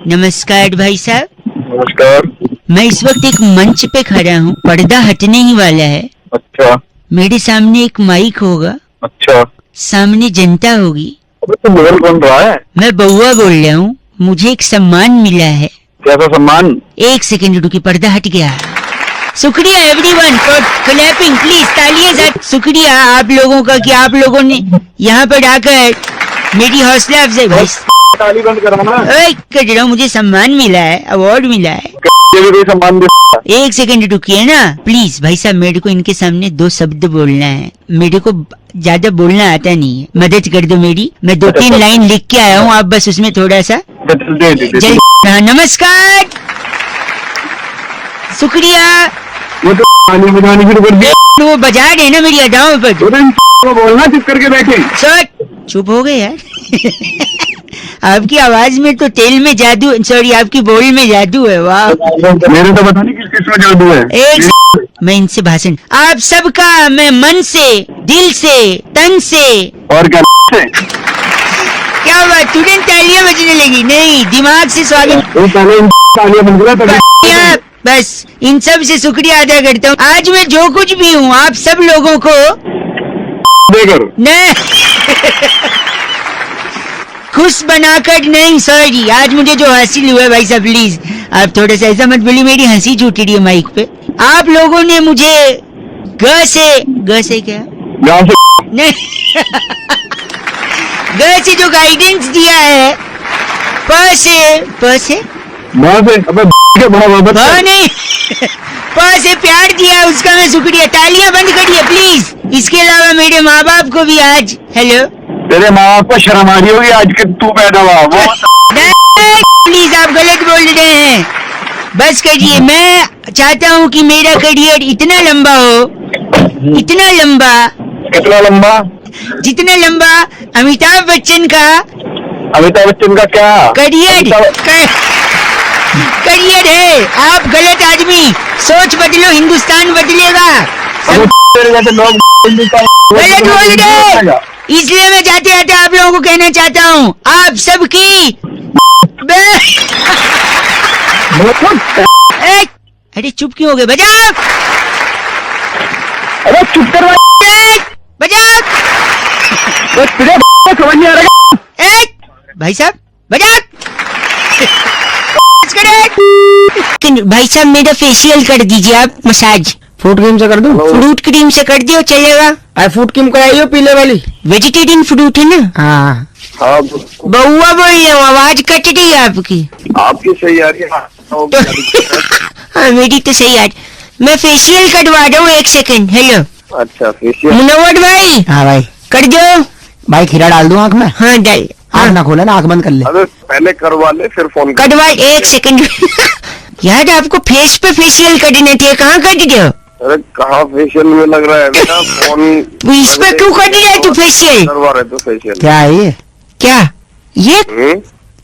नमस्कार भाई साहब। नमस्कार। मैं इस वक्त एक मंच पे खड़ा हूँ, पर्दा हटने ही वाला है। अच्छा। मेरे सामने एक माइक होगा। अच्छा। सामने जनता होगी। अबे तू बोल कौन रहा है? मैं बउआ बोल रहा हूँ। मुझे एक सम्मान मिला है। कैसा सम्मान? एक सेकंड रुकी, पर्दा हट गया। शुक्रिया एवरीवन फॉर क्लैपिंग, प्लीज तालियां साथ। शुक्रिया आप लोगों का कि आप लोगों ने यहाँ पर आकर मेरी हौसला अफजाई। भाई ताली बंद करवाना। कर रहा हूँ, मुझे सम्मान मिला है, अवार्ड मिला है। ये भी कोई सम्मान दे? एक सेकंड रुकिए ना प्लीज। भाई साहब मेरे को इनके सामने 2 शब्द बोलना है। मेरे को ज्यादा बोलना आता नहीं है, मदद कर दो मेरी। मैं 2-3 लाइन लिख के आया हूँ, आप बस उसमें थोड़ा सा जल्दी। हाँ, नमस्कार, शुक्रिया। वो तो ताली बजानी शुरू कर दिया। वो बजा रहे ना मेरी अदाओं पर। तो बोलना चुप करके बैठे। सर चुप हो गए यार। आपकी आवाज में तो तेल में जादू, सॉरी आपकी बोल में जादू है। वाह, मेरे तो पता नहीं किस किस में जादू है। मैं इनसे भाषण, आप सबका मैं मन से, दिल से, तन से और क्या से? क्या बात, तुरंत तालियां बजने लगी। नहीं, दिमाग से स्वागत। तालियां बंद करा। बस इन सब से शुक्रिया अदा करता हूँ। आज मैं जो कुछ भी हूँ आप सब लोगों को देकर नहीं खुश बनाकर नहीं, सॉरी आज मुझे जो हासिल हुआ है भाई साहब प्लीज आप थोड़ा सा ऐसा मत बोलिए, मेरी हंसी छूट रही है माइक पे। आप लोगों ने मुझे ग से क्या नहीं ग से जो गाइडेंस दिया है, प से नहीं प से प्यार दिया, उसका मैं शुक्रिया। तालियां बंद करिए प्लीज। इसके अलावा मेरे माँ बाप को भी आज, हेलो, तेरे माँ बाप को शर्म आ रही होगी आज के तू पैदा हुआ। प्लीज आप गलत बोल रहे हैं, बस करिए। मैं चाहता हूँ कि मेरा करियर इतना लंबा हो, इतना लंबा, कितना लंबा? जितना लंबा अमिताभ बच्चन का। अमिताभ बच्चन का क्या करियर है? आप गलत आदमी, सोच बदलो, हिंदुस्तान बदलेगा। गलत बोल रहे, इसलिए मैं जाते जाते आप लोगों को कहना चाहता हूँ, आप सबकी अरे चुप क्यों हो गए? बजाओ, अरे चुप कर बजाओ। समझ नहीं आ रहा। भाई साहब बजाओ। भाई साहब मेरा फेशियल कर दीजिए आप, मसाज। फ्रूट क्रीम से कर दूं? फ्रूट क्रीम से कर दियो चलेगा। फ्रूट क्रीम कराइयो पीले वाली, वेजिटेरियन फ्रूट है ना? हाँ। बउआ बोल रहे हो, आवाज कट रही है आपकी। आपकी सही आ रही है। हाँ मेरी तो सही आ रही। मैं फेशियल करवा रहा हूँ, 1 सेकंड। हेलो, अच्छा फेशियल। मुनव्वर भाई। हाँ भाई कर दो भाई, खीरा डाल दूं आँख में? हाँ डाल। आँख ना खोले ना, आँख बंद कर ले। अरे पहले करवा ले फिर फोन कटवा, 1 सेकंड। यार आपको फेस पे फेशियल करने थे, कहाँ कर दिए? अरे कहाँ फेशियल में लग रहा है बेटा फोन। इस पे क्यों कर दिया तू फेशियल? करवा रहे तो फेशियल। क्या है ये? क्या ये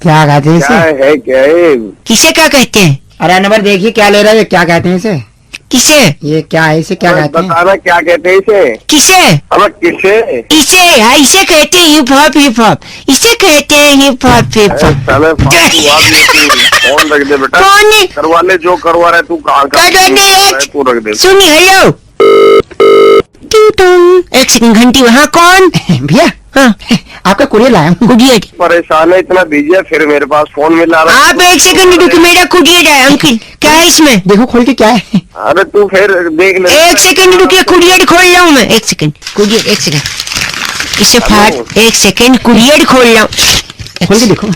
क्या कहते हैं इसे? क्या है? किसे क्या कहते हैं? अरे नंबर देखिए क्या ले रहा है, क्या कहते हैं इसे? किसे? ये क्या है, इसे क्या कहते हैं? बताना क्या कहते हैं इसे? किसे? अब किसे? इसे, हाँ इसे कहते हैं हिप हॉप। हिप हॉप इसे कहते हैं, hip hop. Hip hop phone रख दे बेटा। कौन है? करवा ले जो करवा रहा है तू। कहाँ तू रख दे। सुनिए, हेलो, 1 सेकंड, घंटी। वहाँ कौन? भैया, हाँ आपका कुरियर लाया हूँ। कुरियर परेशान है, इतना बिजी है, फिर मेरे पास फोन मिला रहा है। आप 1 सेकंड रुकिए, मेरा कुरियर है अंकिल। क्या है इसमें? देखो खोल के क्या है। अरे तू फिर देख ले। 1 सेकंड रुकिए, कुरियर खोल रहा हूँ मैं। 1 सेकंड, कुरियर, 1 सेकंड। इसे फाड़, 1 सेकंड, कुरियर खोल रहा हूँ। खोल के देखो,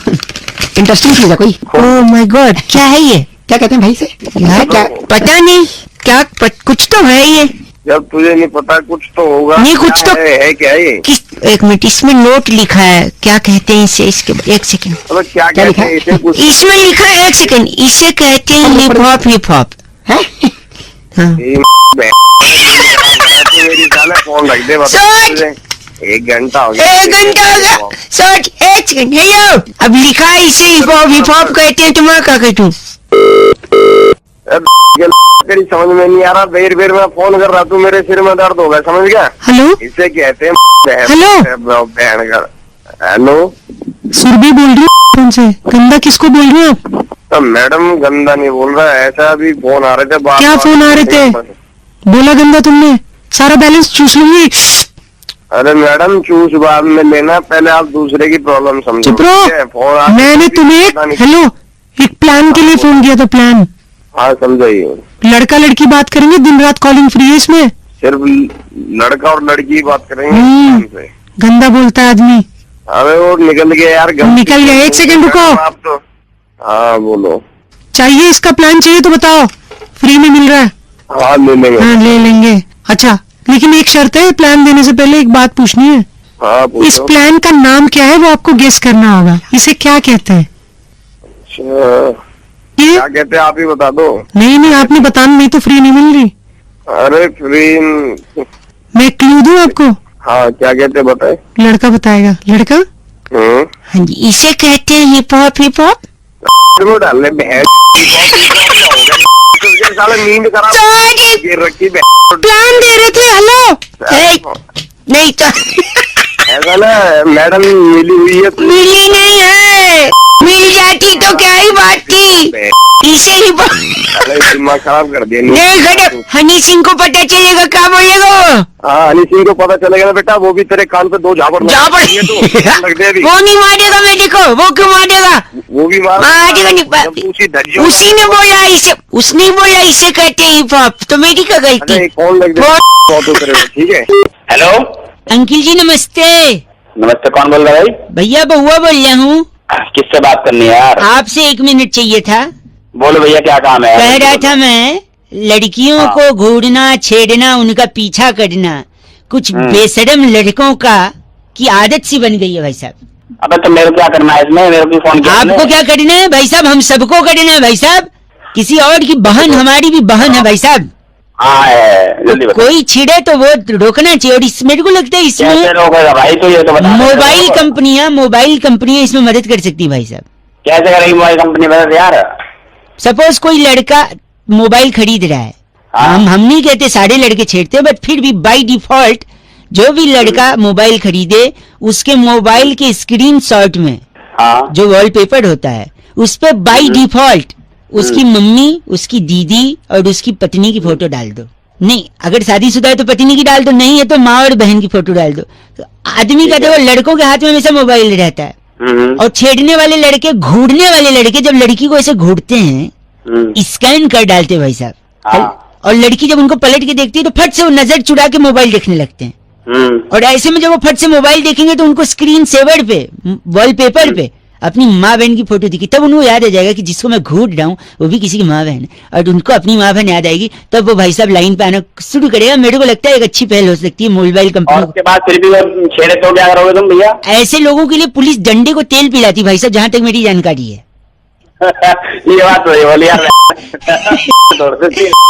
इंटरेस्टिंग चीज है कोई। ओह माय गॉड, क्या है ये? क्या कहते हैं भाई से? यार क्या पता नहीं, क्या कुछ तो है ये। जब तुझे नहीं पता कुछ तो होगा। नहीं कुछ तो है क्या ये? 1 मिनट, इसमें नोट लिखा है, क्या कहते हैं इसे? इसके 1 सेकंड, मतलब क्या कहते हैं इसे? कुछ इसमें लिखा है, 1 सेकंड, इसे कहते हैं हिप हॉप। हिप हॉप है? हाँ। मेरी साला फोन रख दे। 1 घंटा हो गया। 1 घंटा हो गया। 1 सेकंड, हेलो, अब लिखा है इसे हिप हॉप। हिप हॉप कहते हैं, तुम्हारा क्या कहते हूँ? तेरी समझ में नहीं आ रहा, देर में फोन कर रहा, तू मेरे सिर में दर्द हो गया, समझ गया? हेलो, इसे कहते हैं हेलो, बहन का। हेलो, सुरभि बोल रही हूँ। फोन से गंदा किसको बोल रहे हो आप? तो मैडम गंदा नहीं बोल रहा है, ऐसा अभी फोन आ रहे थे। क्या फोन आ रहे थे? बोला गंदा तुमने? सारा बैलेंस चूस लूंगी। अरे मैडम चूस बाद में लेना, पहले आप दूसरे की प्रॉब्लम समझो। चुप रहो। मैंने तुम्हें हेलो एक प्लान के लिए फोन किया था। प्लान? हाँ समझाइए। लड़का लड़की बात करेंगे, दिन रात कॉलिंग फ्री है इसमें। सिर्फ लड़का और लड़की की बात करेंगे। गंदा बोलता है आदमी। अरे वो निकल गया यार। निकल गया, एक सेकंड रुको। आप तो हाँ बोलो। चाहिए इसका प्लान चाहिए तो बताओ, फ्री में मिल रहा है। हाँ ले लेंगे। हाँ ले लेंगे। अच्छा लेकिन एक शर्त है, प्लान देने से पहले एक बात पूछनी है। हाँ पूछो। इस प्लान का नाम क्या है वो आपको गेस करना होगा। इसे क्या कहते हैं? अच्छा ये क्या कहते हैं आप ही बता दो। नहीं आपने बताना, नहीं तो फ्री नहीं मिल रही। अरे फ्री। मैं क्लू दूं आपको? हाँ क्या कहते हैं बताए। लड़का बताएगा। लड़का? हाँ जी, इसे कहते हैं हिप हॉप। हिप हॉप डालने साला नींद खराब गिर रखी। प्लान दे रहे थे। हेलो नहीं तो ऐसा ना मैडम मिली हुई है। मिली नहीं है, मिल जाती तो क्या ही बात थी। इसे ही अरे दिमाग खराब कर दिया। नहीं गड़े, हनी सिंह को पता चलेगा क्या बोलेगा वो? हाँ हनी सिंह को पता चलेगा ना बेटा, वो भी तेरे कान पे 2 झापड़ लग दे अभी। वो नहीं मारेगा मेरे को। वो क्यों मारेगा? वो भी मारेगा नहीं। उसी ने बोला इसे, उसने बोला इसे कहते हैं हिप हॉप, तो मेरी क्या गलती? कौन लग दे। ठीक है। हेलो अंकिल जी नमस्ते। नमस्ते, कौन बोल रहा है भाई? भैया बउआ बोल रहा हूँ। किससे बात करनी है यार? आपसे 1 मिनट चाहिए था। बोलो भैया क्या काम है? कह रहा था मैं, लड़कियों हाँ। को घूरना, छेड़ना, उनका पीछा करना कुछ बेशरम लड़कों का की आदत सी बन गई है भाई साहब। अबे तो मेरे को क्या करना है इसमें? मेरे को फोन किया आपको क्या करना है भाई साहब? हम सबको करना है भाई साहब। किसी और की बहन हमारी भी बहन है भाई साहब। हाँ है, जल्दी बता। कोई छिड़े तो वो रोकना चाहिए। और इस मेरे को लगता है कैसे इसमें रोकेगा भाई? तो ये तो बता। मोबाइल कंपनियां इसमें मदद कर सकती है भाई साहब। कैसे करेगी मोबाइल कंपनी मदद यार? सपोज कोई लड़का मोबाइल खरीद रहा है, हाँ। हम नहीं कहते सारे लड़के छेड़ते, बट फिर भी बाय डिफॉल्ट जो भी लड़का मोबाइल खरीदे उसके मोबाइल के स्क्रीनशॉट में हाँ जो वॉलपेपर होता है उस पे बाय डिफॉल्ट उसकी मम्मी, उसकी दीदी और उसकी पत्नी की फोटो डाल दो। नहीं, अगर शादीशुदा है तो पत्नी की डाल दो, नहीं है तो माँ और बहन की फोटो डाल दो। तो आदमी का देखो लड़कों के हाथ में हमेशा मोबाइल रहता है। और छेड़ने वाले लड़के, घूरने वाले लड़के जब लड़की को ऐसे घूरते हैं, स्कैन कर डालते भाई साहब। हाँ। और लड़की जब उनको पलट के देखती है तो फट से वो नजर चुरा के मोबाइल देखने लगते हैं। और ऐसे में जब वो फट से मोबाइल देखेंगे तो उनको स्क्रीन सेवर पे, वॉलपेपर पे अपनी माँ बहन की फोटो दिखी, तब उनको याद आ जाएगा कि जिसको मैं घूर रहा हूँ वो भी किसी की माँ बहन है, और उनको अपनी माँ बहन याद आएगी, तब वो भाई साहब लाइन पे आना शुरू करेगा। मेरे को लगता है एक अच्छी पहल हो सकती है मोबाइल और कंपनी। उसके बाद फिर भी वो छेड़े तो क्या करोगे तुम भैया? ऐसे लोगों के लिए पुलिस डंडे को तेल पिलाती भाई साहब, जहां तक मेरी जानकारी है। ये बात तो बोली यार।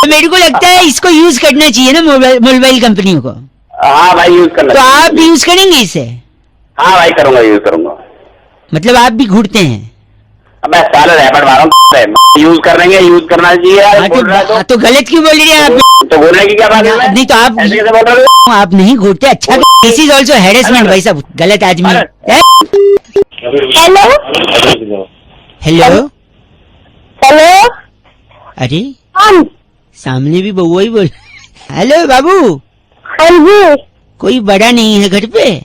मेरे को लगता है इसको यूज करना चाहिए ना मोबाइल कंपनियों को। हाँ भाई यूज करना। तो आप भी यूज करेंगे इसे? हाँ भाई करूंगा, यूज करूंगा। मतलब आप भी घूरते हैं? अब मैं साले रैपट मारा हूँ, यूज करेंगे, यूज करना चाहिए यार। तो गलत क्यों बोल रहे हैं आप? तो बोलने की क्या बात है? नहीं तो आप ऐसे कैसे बोल रहे हो? आप नहीं घूरते। अच्छा, दिस इज ऑल्सो हैरेसमेंट भाई साहब, गलत आदमी। हेलो हेलो हेलो अरे कौन? सामने भी बउआ ही बोल। हेलो बाबू, हाँ जी, कोई बड़ा नहीं है घर पे?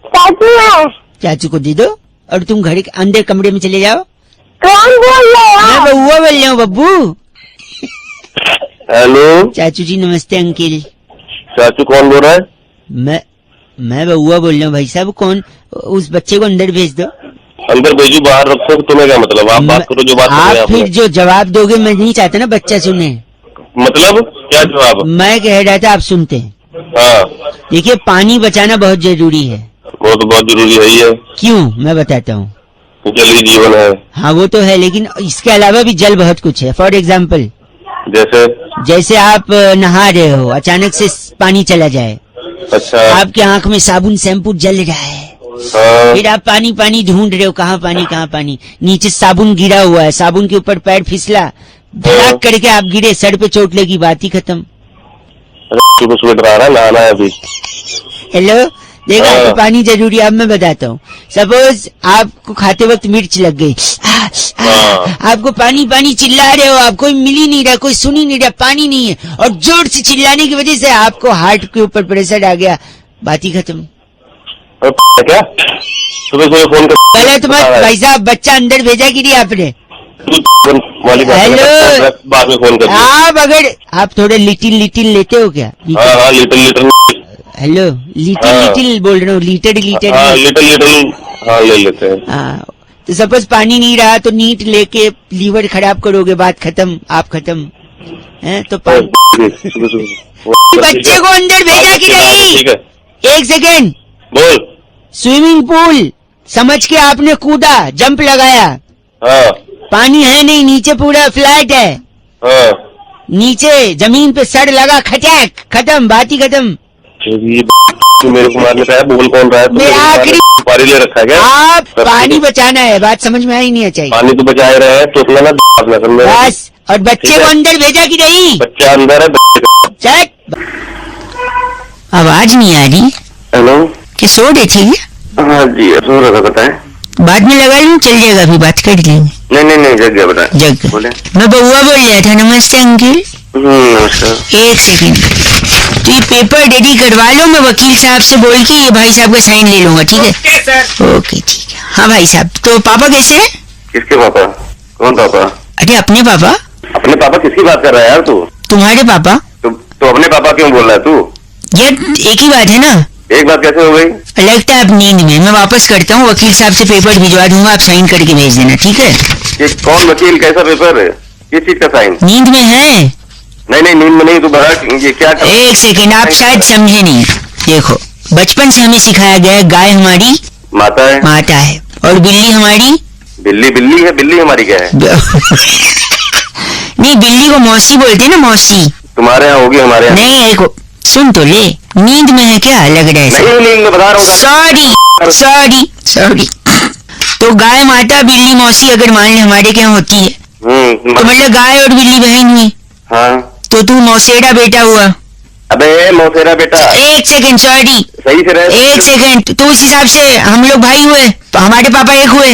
चाचू है। चाचू को दे दो और तुम घर के अंदर कमरे में चले जाओ। कौन बोल रहे मैं हो? बउआ बोल रहा हूँ बब्बू। हेलो चाचू जी नमस्ते। अंकिल चाचू कौन बोल रहा है? मैं बउआ बोल रहा हूँ भाई साहब। कौन? उस बच्चे को अंदर भेज दो। अंदर भेजू बाहर रखो, तुम्हें क्या मतलब? आप बात करो जो बात आप फिर जो जवाब दोगे मैं नहीं चाहता ना बच्चा सुने। मतलब क्या जवाब? मैं कह रहा था आप सुनते हैं। हाँ देखिए, पानी बचाना बहुत जरूरी है। वो तो बहुत जरूरी है ही है। क्यों? मैं बताता हूँ। जल ही जीवन है। हाँ वो तो है, लेकिन इसके अलावा भी जल बहुत कुछ है। फॉर एग्जाम्पल, जैसे आप नहा रहे हो, अचानक से पानी चला जाए, अच्छा आपके आंख में साबुन शैम्पू जल रहा है, हाँ। फिर आप पानी पानी ढूंढ रहे हो, कहाँ पानी, नीचे साबुन गिरा हुआ है, साबुन के ऊपर पैर फिसला, धड़ाक करके आप गिरे, सर पे चोट लगी, बात ही खत्म। स्वेटर आ रहा है, नहाना है अभी। हेलो, देखा हाँ। तो पानी जरूरी है। अब मैं बताता हूँ, सपोज आपको खाते वक्त मिर्च लग गई, हाँ। आपको पानी पानी चिल्ला रहे हो, आप कोई मिल ही नहीं रहा, कोई सुन ही नहीं रहा, पानी नहीं है, और जोर से चिल्लाने की वजह से आपको हार्ट के ऊपर प्रेशर आ गया, बात ही खत्म। और क्या सुबह सुबह फोन कर गलत मत भाई साहब, बच्चा अंदर भेजा कि नहीं आपने? वाली बात है, हेलो। बाद में फोन कर आप अगर आप थोड़े लिटिल लेते हो क्या? हाँ हाँ लीटर हेलो, लिटिल हाँ। लिटिल बोल रहा हूँ, लीटर हाँ लीटर हाँ ले लेते हैं। हाँ, तो सपोज पानी नहीं रहा तो नीट लेके लीवर खराब करोगे, बात खत्म, आप खत्म है। तो पानी बच्चे को अंदर भेजा कि नहीं? ठीक है, एक सेकेंड, बोल। स्विमिंग पूल समझ के आपने कूदा, जंप लगाया, हाँ पानी है नहीं, नीचे पूरा फ्लैट है, हाँ नीचे जमीन पे सड़ लगा, खटैक, खत्म, बात ही खत्म। तू मेरे को मारने पे आया, बोल कौन रहा है? तू मैं मेरे को आखिरी- मारने पारी ले रखा है क्या? आप पानी बचाना है, बात समझ में आई नहीं चाहिए पानी तो बचाए रहे हैं, तो अपना ना समझ बस। और बच्चे ठीक को है। अंदर भेजा कि नहीं? बच्चा अंदर है। चट, आवाज नहीं आ रही, हेलो, कि सो रहे थे क्या? हाँ जी सो रहा था, बताएं। बाद में लगा लूं, चल जाएगा, अभी बात कर लेंगे। नहीं जग गया, बताएं। जग बोले। मैं बउआ बोल रहा था। नमस्ते अंकिल। नमस्कार। एक सेकेंड, तो ये पेपर रेडी करवा लो, मैं वकील साहब से बोल के ये भाई साहब का साइन ले लूंगा, ठीक है? ओके ठीक है। हाँ भाई साहब, तो पापा कैसे है? किसके पापा? कौन पापा? अरे अपने पापा। अपने पापा किसकी बात कर रहा है यार तू? तुम्हारे पापा। तो अपने पापा क्यों बोल रहा है तू? यार एक ही बात है ना। एक बात कैसे हो गई? लगता है आप नींद में। मैं वापस करता हूँ, वकील साहब से पेपर भिजवा दूंगा, आप साइन करके भेज देना, ठीक है? ये कौन वकील, कैसा पेपर है, किस चीज का साइन? नींद में है। नहीं नींद में नहीं, तू बड़ा ये क्या कर... एक सेकेंड, आप शायद समझे नहीं। देखो, बचपन से हमें सिखाया गया है, गाय हमारी माता है, माता है, और बिल्ली हमारी बिल्ली है। बिल्ली हमारी क्या है? नहीं, बिल्ली को मौसी बोलते हैं ना, मौसी। तुम्हारे यहाँ होगी, हमारे यहाँ नहीं, एक सुन तो ले, नींद में है क्या? लग रहा है। नहीं, नींद में बता रहा हूँ। सॉरी। तो गाय माता, बिल्ली मौसी अगर मान ले हमारे क्या होती है, तो मतलब गाय और बिल्ली बहन हुई। हाँ, तो तू मौसेरा बेटा हुआ। अबे मौसेरा बेटा। एक सेकेंड, सॉरी, सही से रहे। एक सेकेंड, तो उस हिसाब से हम लोग भाई हुए, हमारे पापा एक हुए।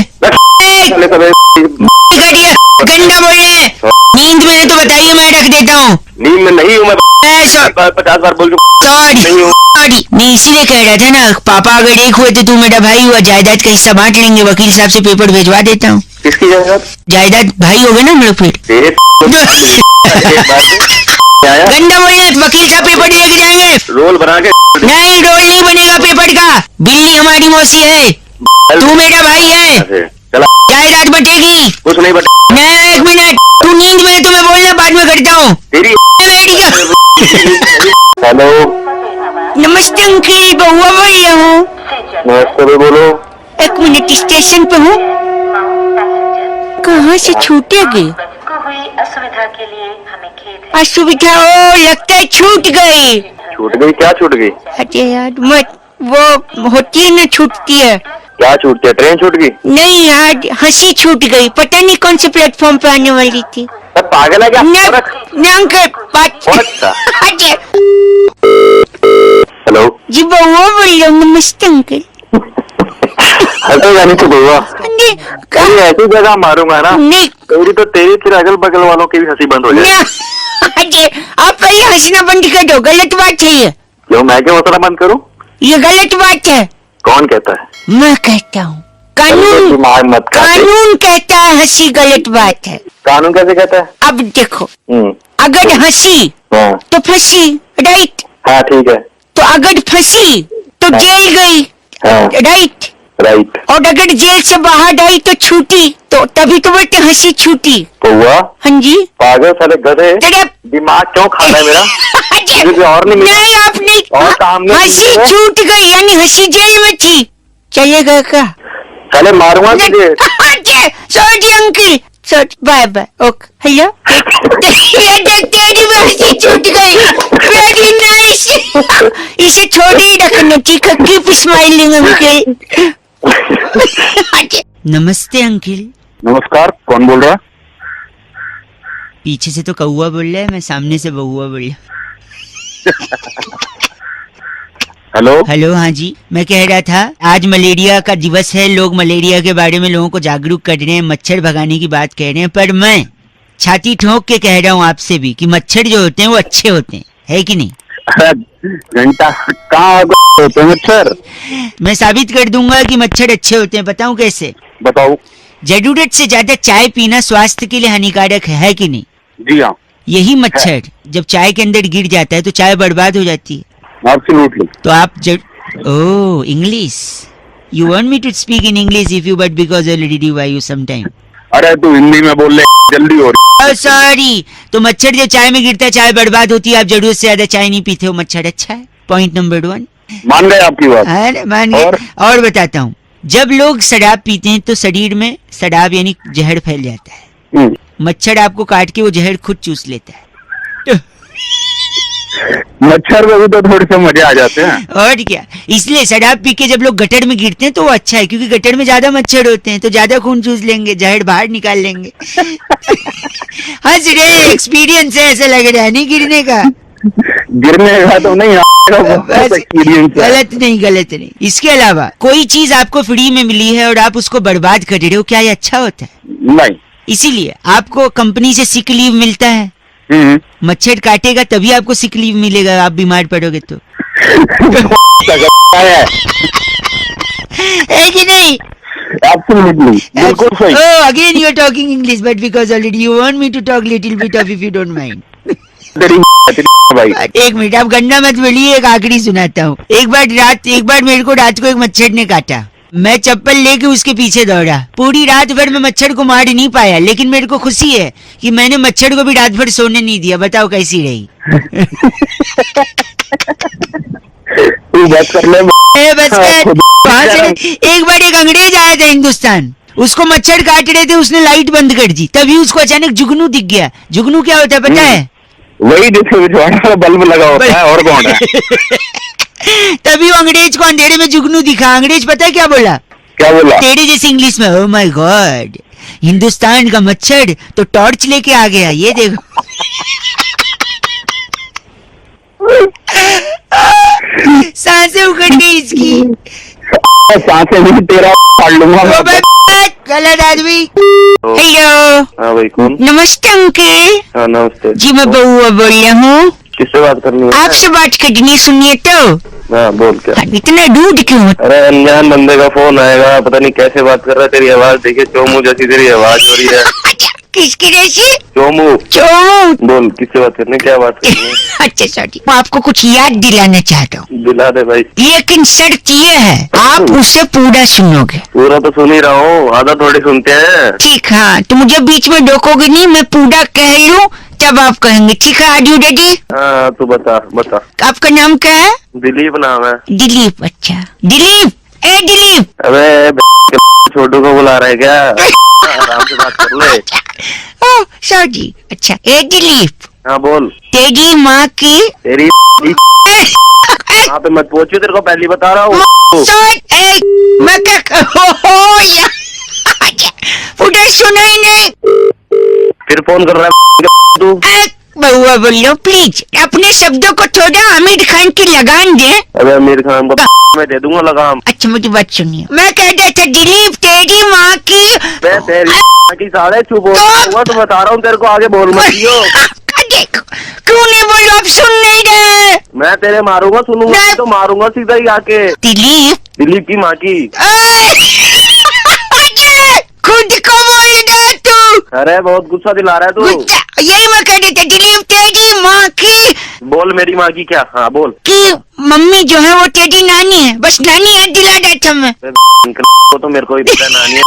गंदा बोल रहे हैं। नींद में है तो बताइए, मैं रख देता हूँ। नींद में नहीं हूँ मैं, 50 बार बोल चुका। नहीं हूँ। सॉरी, मैं इसीलिए कह रहा था ना, पापा अगर एक हुए तो तू मेरा भाई हुआ, जायदाद का हिस्सा बांट लेंगे, वकील साहब से पेपर भिजवा देता हूँ। किसकी जायदाद? जायदाद भाई हो गए ना हम लोग फिर। गंदा बोल रहे, वकील साहब पेपर दे के जाएंगे। रोल बना के नहीं, रोल नहीं बनेगा पेपर का। बिल्ली हमारी मौसी है, तू मेरा भाई है, चला, जायदाद बटेगी। कुछ नहीं बता। नहीं, एक मिनट, तू नींद में है, तुम्हें बोलना बाद में करता हूँ। तेरी हेलो, नमस्ते अंकिल, बउआ बोल रहा हूँ। नमस्ते भाई, बोलो। एक मिनट, स्टेशन पे हूँ। कहाँ से छूटेगी? को हुई असुविधा के लिए हमें खेद है। असुविधा? ओ, लगता है छूट गई। छूट गई? क्या छूट गई? अरे यार मत, वो होती है ना, छूटती है। क्या छूटती है? ट्रेन छूट गई? नहीं यार, हंसी छूट गई, पता नहीं कौन से प्लेटफॉर्म पे आने वाली थी। पागल है क्या? हेलो जी, बउआ बोल रहा हूँ। नमस्ते अंकल। हटो जाने से बउआ, कहीं ऐसी जगह मारूंगा ना, नहीं, तेरी तो तेरी, फिर अगल बगल वालों की भी हंसी बंद हो जाए। आप पहले हंसना बंद कर दो, गलत बात है ये। क्यों, मैं क्यों हंसना बंद करूं? ये गलत बात है। कौन कहता है? मैं कहता हूँ, कानून, दिमाग मत खा। कानून कहता है हंसी गलत बात है। कानून कैसे कहता है? अब देखो, अगर हंसी हाँ तो फंसी, राइट? हाँ ठीक है। तो अगर फंसी तो जेल गई, हाँ राइट? राइट। और अगर जेल से बाहर आई तो छूटी, तो तभी तो बोलते हंसी छूटी। तो हुआ? हाँ जी। पागल साले गधे, तेरे दिमाग क्यों खा रहा है मेरा? मुझे और नहीं मिला। नहीं, आपने और सामने हंसी छूट गई, यानी हंसी जेल में थी। चलेगा क्या? चले मारूंगा तुझे। Sorry uncle, sorry, bye bye, okay. Hello, तेरी भी हंसी छूट गई, वेरी नाइस। इसे छोड़ ही रखना, ठीक है? Keep smiling uncle. नमस्ते अंकल। नमस्कार, कौन बोल रहा है? पीछे से तो कौआ बोल रहा है, मैं सामने से बउआ बोल रहा। हेलो हेलो, हाँ जी, मैं कह रहा था आज मलेरिया का दिवस है, लोग मलेरिया के बारे में लोगों को जागरूक कर रहे हैं, मच्छर भगाने की बात कह रहे हैं, पर मैं छाती ठोक के कह रहा हूँ आपसे भी कि मच्छर जो होते हैं वो अच्छे होते हैं, है कि नहीं? घंटा कहाँ होते हैं मच्छर? मैं साबित कर दूंगा कि मच्छर अच्छे होते हैं, बताऊं कैसे? बताओ। जरूरत से ज्यादा चाय पीना स्वास्थ्य के लिए हानिकारक है कि नहीं? जी हाँ, यही मच्छर जब चाय के अंदर गिर जाता है तो चाय बर्बाद हो जाती है। एब्सोल्युटली। तो आप oh, English, you want me to speak in English if you, but because I read you by you some time. अरे तू हिंदी में बोल ले, जल्दी हो रही। सॉरी, तो मच्छर जब चाय में गिरता है चाय बर्बाद होती है, आप जरूरत से ज्यादा चाय नहीं पीते हो, मच्छर अच्छा है। Point number 1। मान गए आपकी बात? अरे मान गए। और बताता हूँ, जब लोग शराब पीते हैं तो शरीर में शराब यानी जहर फैल जाता है, मच्छर आपको काट के वो जहर खुद चूस लेता है। मच्छर में भी तो थोड़े से मजे आ जाते हैं। और क्या, इसलिए शराब पी के जब लोग गटर में गिरते हैं तो वो अच्छा है, क्योंकि गटर में ज्यादा मच्छर होते हैं तो ज्यादा खून चूस लेंगे, जहर बाहर निकाल लेंगे। हंस रहे, एक्सपीरियंस है, ऐसा लग रहा है नहीं गिरने का। गिरने का तो नहीं, गलत नहीं। इसके अलावा कोई चीज आपको फ्री में मिली है और आप उसको बर्बाद कर रहे हो, क्या ये अच्छा होता है? नहीं। इसीलिए आपको कंपनी से सिक लीव मिलता है, मच्छर काटेगा तभी आपको सिक लीव मिलेगा, आप बीमार पड़ोगे तो। है कि नहीं? Absolutely. बिल्कुल सही। Oh, again you are talking English, but because already you want me to talk little bit of, if you don't mind. भाई एक मिनट, आप गन्ना मत बोलिए, एक आखिरी सुनाता हूँ। एक बार मेरे को रात को एक मच्छर ने काटा, मैं चप्पल लेके उसके पीछे दौड़ा, पूरी रात भर मैं मच्छर को मार नहीं पाया, लेकिन मेरे को खुशी है कि मैंने मच्छर को भी रात भर सोने नहीं दिया। बताओ कैसी रही? तू बस कर ले। बस कर। एक बार एक अंग्रेज आया था हिंदुस्तान, उसको मच्छर काट रहे थे, उसने लाइट बंद कर दी, तभी उसको अचानक जुगनू दिख गया। जुगनू क्या होता है पता है? वही जिसमें बल्ब लगा होता है, और कौन है? तभी वो अंग्रेज को अंधेरे में जुगनू दिखा। अंग्रेज पता है क्या बोला? क्या बोला? तेरे जैसे इंग्लिश में, ओह माय गॉड, हिंदुस्तान का मच्छर तो टॉर्च लेके आ गया, ये देखो। सांसें उखड़ गई इसकी। सांसें भी तेरा फाड़ लूंगा। गलत आदमी। हेलो। हाँ भाई, कौन? नमस्ते अंकल। हाँ नमस्ते जी, मैं बउआ बोल रहा हूँ। किससे बात करनी है? आपसे बात करनी, सुनिए तो। हाँ बोल। क्या? इतना रूड क्यों? अरे अनजान बंदे का फोन आएगा, पता नहीं कैसे बात कर रहा है। तेरी आवाज देखिए, चोमू जैसी तेरी आवाज हो रही है। किसकी जैसी? चोमू। बोल, किससे बात करनी, क्या बात करनी है? अच्छा सॉरी, मैं आपको कुछ याद दिलाना चाहता हूँ। दिला दे भाई। लेकिन शर्त ये है, आप उसे पूरा सुनोगे। पूरा तो सुन ही रहा हूँ, आधा थोड़ी सुनते हैं। ठीक, हाँ, तो मुझे बीच में रोकोगे नहीं, मैं पूरा कह लूँ तब आप कहेंगे। ठीक है, आर यू रेडी? हाँ तू बता। आपका नाम क्या है? दिलीप नाम है। दिलीप? अच्छा दिलीप। ए दिलीप। अबे छोटू को बुला रहे क्या? आराम से बात कर ले। Oh sorry. अच्छा, ए दिलीप। हाँ बोल। तेरी माँ की तेरी यहाँ पे मत पहुंचो, तेरे को पहले बता रहा हूँ। मैं क्या उधर सुना ही नहीं, फिर फोन कर रहा है तू। बउआ बोल रहा हूँ, प्लीज अपने शब्दों को थोड़ा आमिर खान की लगान दे। अबे आमिर खान को मैं दे दूंगा लगाम। अच्छा मुझे बात सुनिए, मैं कह रहा था दिलीप, तेरी माँ की। मैं तेरी माँ की साले चुप हो तो बता रहा हूँ तेरे को, आगे बोल मत दियो। क्यों नहीं बोलो, आप सुन नहीं रहे? मैं तेरे मारूंगा, सुनूंगा तो मारूंगा सीधा ही आके। दिलीप की माँ की। खुद को बोल रहा तू। अरे बहुत गुस्सा दिला रहा है तू। यही मैं कह रही थी, दिलीप तेरी माँ की। बोल मेरी माँ की क्या? हाँ बोल। कि मम्मी जो है वो तेरी नानी है, बस नानी याद दिला रहा था मैं। तो मेरे को भी पता नानी है,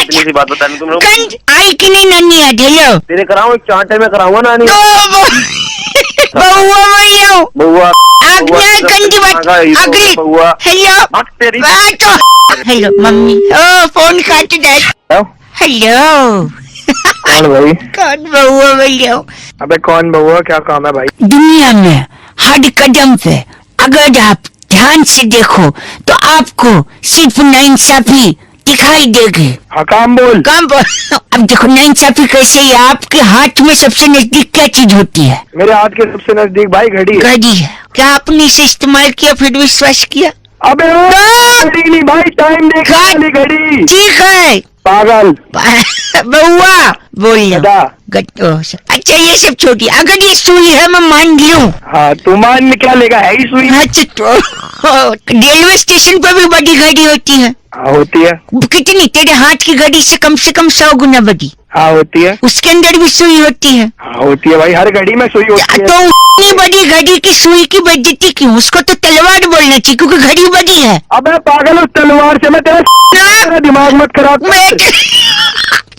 इतनी सी बात बतानी तुम लोग। आई कि नहीं नानी याद? हेलो तेरे कराऊं, एक चांटे में कराऊंगा नानी। बउआ हेलो मम्मी। ओ फोन काट दे। हेलो कौन भाई? कौन बउआ बोल रहे हो? अबे कौन बउआ, क्या काम है भाई? दुनिया में हर कदम पे अगर आप ध्यान से देखो तो आपको सिर्फ नाइंसाफी दिखाई देगी। हाँ काम बोल। काम अब देखो नाइंसाफी कैसे है, आपके हाथ में सबसे नजदीक क्या चीज होती है? मेरे हाथ के सबसे नजदीक भाई घड़ी है। घड़ी है। क्या आपने इसे इस्तेमाल किया फिर विश्वास किया? अबे घड़ी नहीं भाई, टाइम देखने वाली घड़ी। ठीक है पागल बउआ बोल लो। गधा। अच्छा ये सब छोटी, अगर ये सुई है मैं मान लूं। हाँ तू मान क्या लेगा, है ही सुई। अच्छा रेलवे स्टेशन पर भी बड़ी घड़ी होती है। हाँ होती है। कितनी? तेरे हाथ की घड़ी से कम 100 गुना बड़ी। हाँ होती है। उसके अंदर भी सुई होती है। हाँ होती है भाई, हर घड़ी में सुई होती है। तो इतनी बड़ी घड़ी की सुई की बेइज्जती क्यों? उसको तो तलवार बोलना चाहिए क्योंकि घड़ी बड़ी है। अबे पागल, उस तलवार से मैं तेरा दिमाग मत खराब कर।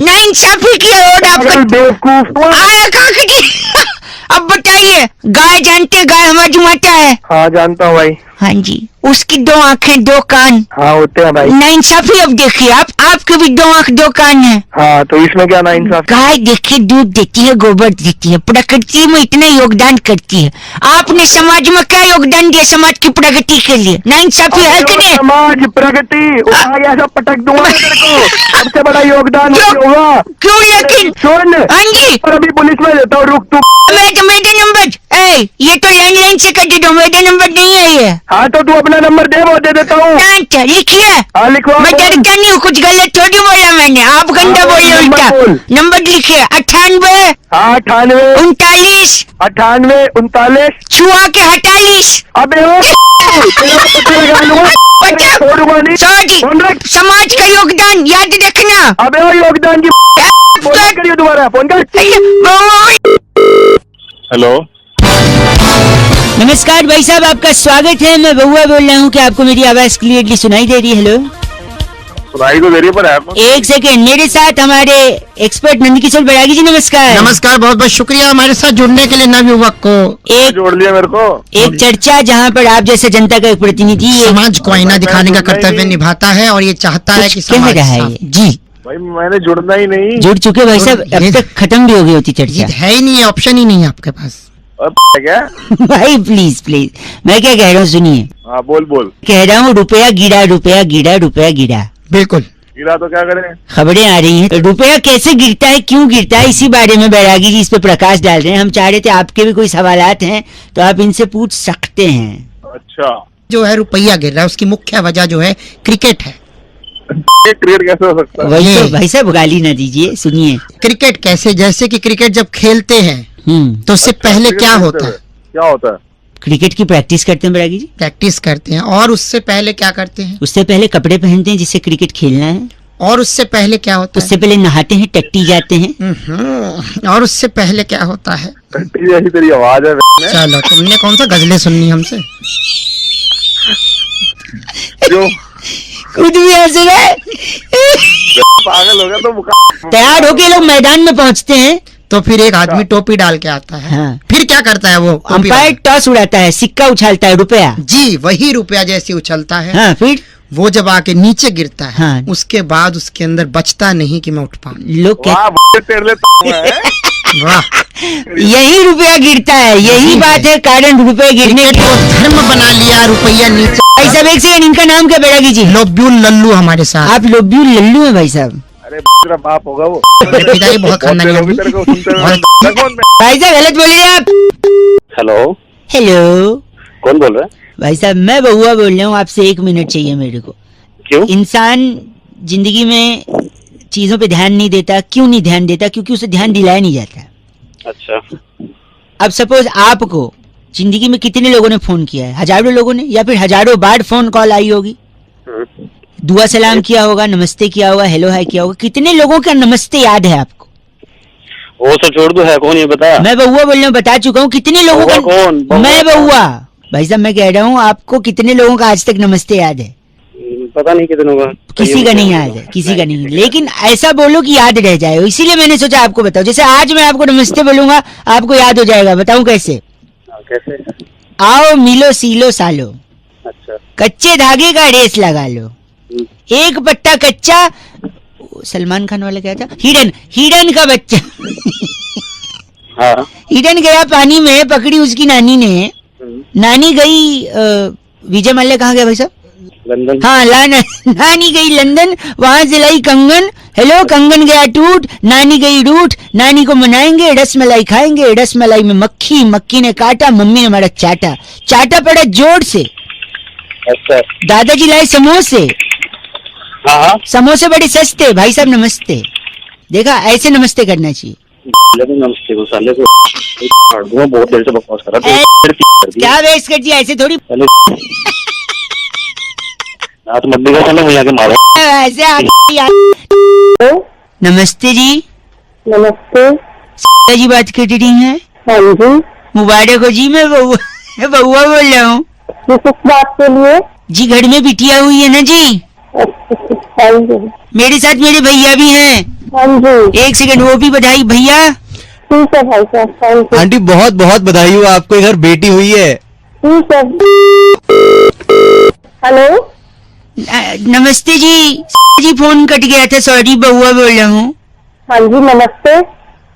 नाइंसाफी की और आपका बेवकूफ। आया कहाँ की? अब बताइए, गाय जानते हैं, गाय हमारी माता है। हाँ जानता हूँ भाई। हाँ जी, उसकी 2 आंखें 2 कान। हाँ होते हैं भाई। नाइंसाफी अब देखिए आपके भी 2 आंख 2 कान है। हाँ तो इसमें क्या नाइंसाफी? गाय देखिए दूध देती है, गोबर देती है, प्रकृति में इतना योगदान करती है। आपने समाज में क्या योगदान दिया समाज की प्रगति के लिए? नाइंसाफी है कि नहीं? समाज प्रगति उठा ऐसा पटक दूंगा तेरे को। सबसे बड़ा योगदान होगा। क्यों लेकिन? सुन। हाँ जी। पर अभी पुलिस में देता हूँ, रुक तू। मेरे नंबर ये तो लैंडलाइन से कर दो, मेरा नंबर नहीं है ये। हाँ तो तू अपना नंबर दे, वो दे देता हूँ। लिखिए। हाँ लिखवा। मैं डरता नहीं हूँ, कुछ गलत थोड़ी बोला मैंने, आप गंदा बोले उल्टा। नंबर लिखिए 98। हाँ 98 39 98 39 छुआ के 48। अबे छोड़ूंगा नहीं। समाज का योगदान याद रखना। अबे वो योगदान की फोन करिए दोबारा, फोन कर। हेलो नमस्कार भाई साहब, आपका स्वागत है। मैं बउआ बोल रहा हूँ। क्या आपको मेरी आवाज क्लियरली सुनाई दे रही है? हेलो सुनाई तो दे रही है पर आप। एक सेकेंड, मेरे साथ हमारे एक्सपर्ट नंदकिशोर बैरागी जी, नमस्कार। नमस्कार, बहुत बहुत शुक्रिया हमारे साथ जुड़ने के लिए नवयुवक को। एक जोड़ लिया मेरे को। एक चर्चा जहाँ पर आप जैसे जनता का एक प्रतिनिधि समाज को आईना दिखाने का कर्तव्य निभाता है और ये चाहता है कि कह समाज रहा है साफ- ये। जी भाई मैंने जुड़ना ही नहीं। जुड़ चुके भाई साहब, अब तक खत्म भी हो गई होती ये चर्चा। है ही नहीं, ऑप्शन ही नहीं है आपके पास। अब क्या? भाई प्लीज प्लीज, मैं क्या कह रहा हूँ सुनिए। हाँ बोल बोल। कह रहा हूँ रुपया गिरा, रुपया गिरा, रुपया गिरा। बिल्कुल। गिरा तो क्या करें? खबरें आ रही हैं, रुपया कैसे गिरता है, क्यों गिरता है, इसी बारे में बैरागी जी इस पे प्रकाश डाल रहे हैं। हम चाह रहे थे आपके भी कोई सवालात हैं तो आप इनसे पूछ सकते हैं। अच्छा जो है रुपया गिर रहा है उसकी मुख्य वजह जो है क्रिकेट है। क्रिकेट कैसे हो सकता है? वही तो भाई साहब, गाली ना दीजिए, सुनिए। क्रिकेट कैसे? जैसे कि क्रिकेट जब खेलते हैं तो उससे पहले क्या होता है? क्या होता है? क्रिकेट की प्रैक्टिस करते हैं बैरागी जी। प्रैक्टिस करते हैं। और उससे पहले क्या करते हैं? उससे पहले कपड़े पहनते हैं जिससे क्रिकेट खेलना है। और उससे पहले क्या होता उससे पहले नहाते हैं, टट्टी जाते हैं। है? और उससे पहले क्या होता है? घंटी जैसी तेरी आवाज है। चलो, तुमने कौन सा गजलें सुननी हमसे? जो खुद भी हंस रहा है। पागल हो गया तो तैयार होके लोग मैदान में पहुंचते हैं तो फिर एक आदमी टोपी डाल के आता है। हाँ। फिर क्या करता है वो? टोपी अंपायर वाला। टॉस उड़ाता है, सिक्का उछालता है, रुपया। जी, वही रुपया जैसे उछलता है। हाँ फिर वो जब आके नीचे गिरता है हाँ। उसके बाद उसके अंदर बचता नहीं कि मैं उठ पाऊं। लोग तेरे लिए वाह, यही रुपया गिरता है, यही बात है कारण रुपये गिरने क्रिकेट की। को धर्म बना लिया, रुपया नीचे। भाई साहब एक सेकंड, इनका नाम क्या बैरागी जी? लोब्यूल लल्लू हमारे साथ। आप लोब्यू लल्लू हैं भाई साहब। अरे तेरा बाप होगा वो। मेरे पिताजी बहुत खानदानी तेरे आदमी। को सुनते बहुत- भाई साहब गलत बोल रहे हैं आप। हेलो हेलो कौन बोल रहा है? भाई साहब मैं बउआ बोल रहा हूँ, आपसे 1 मिनट चाहिए मेरे को। क्यों? इंसान जिंदगी में चीजों पे ध्यान नहीं देता। क्यों नहीं ध्यान देता? क्योंकि उसे ध्यान दिलाया नहीं जाता। अच्छा अब सपोज आपको जिंदगी में कितने लोगों ने फोन किया है? हजारों लोगों ने, या फिर हजारों बार फोन कॉल आई होगी, दुआ सलाम किया होगा, नमस्ते किया होगा, हेलो हाय किया होगा। कितने लोगों का नमस्ते याद है आपको? वो सब छोड़ दो, है कौन ये बता। मैं बउआ बोल रहा हूँ, बता चुका हूँ। कितने लोगों का? कौन? मैं बउआ। भाई साहब मैं कह रहा हूँ, आपको कितने लोगों का आज तक नमस्ते याद है? पता नहीं कितनों का। किसी का नहीं याद है, किसी का नहीं। लेकिन ऐसा बोलो कि याद रह जाए, इसीलिए मैंने सोचा आपको बताओ। जैसे आज मैं आपको नमस्ते बोलूंगा, आपको याद हो जाएगा। बताऊं कैसे? कैसे? आओ मिलो सीलो सालो, अच्छा कच्चे धागे का रेस लगा लो, एक पत्ता कच्चा। सलमान खान वाला क्या था? हिरन, हिरन का बच्चा। हाँ। हिरन गया पानी में, पकड़ी उसकी नानी ने। नानी गई विजय माल्या कहाँ गया भाई साहब? लंदन। हाँ नानी गई लंदन, वहां से लाई कंगन। हेलो, कंगन गया टूट, नानी गई रूठ। नानी को मनाएंगे, रसमलाई खाएंगे, रसमलाई में मक्खी, मक्खी ने काटा, मम्मी ने मारा चाटा, चाटा पड़ा जोर से। अच्छा। दादाजी लाए समोसे, हाँ समोसे बड़े सस्ते। भाई साहब नमस्ते। देखा, ऐसे नमस्ते करना चाहिए। नमस्ते को साले को काट दूंगा, बहुत देर से बकवास कर रहा था। क्या वेस्ट कर दिया ऐसे थोड़ी। रात मत देगा साले, मुझे आके मारो। ऐसे नमस्ते जी। नमस्ते जी बात कर रही हैं? हाँ जी। मुबारक हो जी, मैं बउआ बोल रहा हूँ किस बात के लिए? जी। घर में बिटिया हुई है ना जी, हाँ जी। मेरे साथ मेरे भैया भी हैं। हाँ जी। एक सेकंड, वो भी बधाई भैया। ठीक है भाई साहब, थैंक यू। आंटी बहुत बहुत बधाई हो, आपको घर बेटी हुई है। ठीक है। हेलो नमस्ते जी। जी फोन कट गया था, सॉरी, बउआ बोल रहा हूँ। हाँ जी नमस्ते।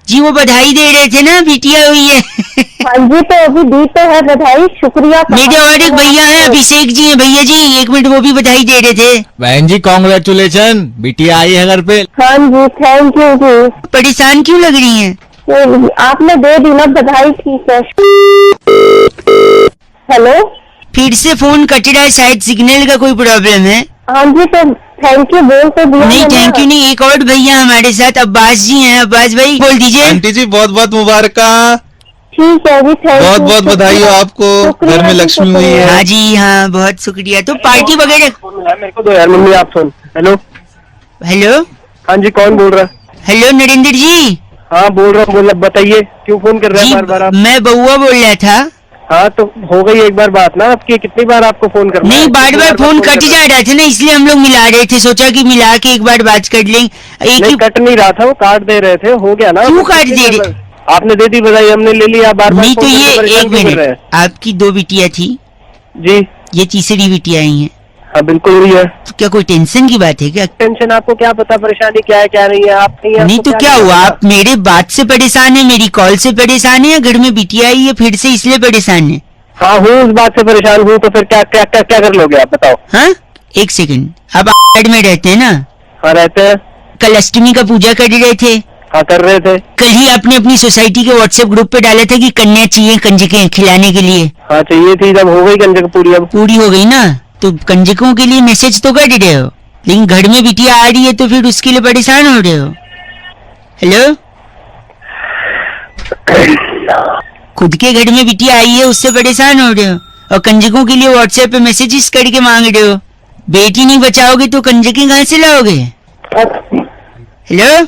जी वो बधाई दे रहे थे ना, बिटिया हुई है। हाँ जी, तो अभी दी तो है बधाई, शुक्रिया। मेरे और एक भैया है, अभिषेक जी हैं भैया जी, 1 मिनट, वो भी बधाई दे रहे थे। बहन जी कॉन्ग्रेचुलेशन, बिटिया आई है घर पे। हाँ जी, थैंक यू जी। परेशान क्यों लग रही हैं? आपने दे दी ना बधाई, ठीक है। हेलो, फिर से फोन कट रहा है, शायद सिग्नल का कोई प्रॉब्लम है। हाँ जी, तो थैंक यू बोल तो दिया। नहीं थैंक यू नहीं, एक और भैया हमारे साथ, अब्बास जी हैं। अब्बास भाई बोल दीजिए। आंटी जी बहुत बहुत मुबारक, ठीक है जी, थैंक यू। बहुत बहुत बधाई हो आपको, घर में लक्ष्मी हुई है। हाँ जी हाँ, बहुत शुक्रिया। तो पार्टी वगैरह? मेरे को दो यार मम्मी, आप सुन। हेलो हेलो हाँ जी, कौन बोल रहा है? हेलो नरेंद्र जी। हाँ बोल रहा हूँ, बोला बताइए, क्यों फोन कर रहे हैं जी बार बार आप? मैं बउआ बोल रहा था। हाँ तो हो गई एक बार बात ना आपकी, कितनी बार आपको फोन करना नहीं, है? बार बार फोन कट जा रहा था ना, इसलिए हम लोग मिला रहे थे, सोचा कि मिला के एक बार बात कर लें। एक नहीं ही कट नहीं रहा था, वो काट दे रहे थे, हो गया ना। क्यों काट दे रहे? आपने दे दी बधाई, हमने ले लिया, बार बार नहीं तो फोन करके ये परेशान एक क्यों कर रहे मिनट, हैं? आपकी 2 बिटिया थी, जी ये तीसरी बिटिया आई है, हाँ बिल्कुल हुई है। तो क्या कोई टेंशन की बात है क्या? टेंशन आपको क्या पता, परेशानी क्या है क्या नहीं है, आप नहीं तो क्या हुआ, आप मेरे बात से परेशान है, मेरी कॉल से परेशान है, या घर में बिटिया आई है फिर से इसलिए परेशान है? हाँ हूँ, उस बात से परेशान हूँ, तो फिर क्या क्या क्या क्या कर लोगे आप बताओ? हाँ एक सेकंड, आप में रहते हैं ना? हाँ रहते हैं। कल अष्टमी का पूजा कर रहे थे? हाँ कर रहे थे। कल ही आपने अपनी सोसाइटी के व्हाट्सएप ग्रुप पे डाला था कि कन्या चाहिए कंजकें खिलाने के लिए। हाँ चाहिए थी, जब हो गई कंजक पूरी, अब पूरी हो गई ना, तो कंजकों के लिए मैसेज तो कर रहे हो, लेकिन घर में बिटिया आ रही है तो फिर उसके लिए परेशान हो रहे हो। हेलो, खुद के घर में बिटिया आई है उससे परेशान हो रहे हो, और कंजकों के लिए व्हाट्सएप पे मैसेजेस करके मांग रहे हो। बेटी नहीं बचाओगे तो कंजकें कहाँ से लाओगे? हेलो।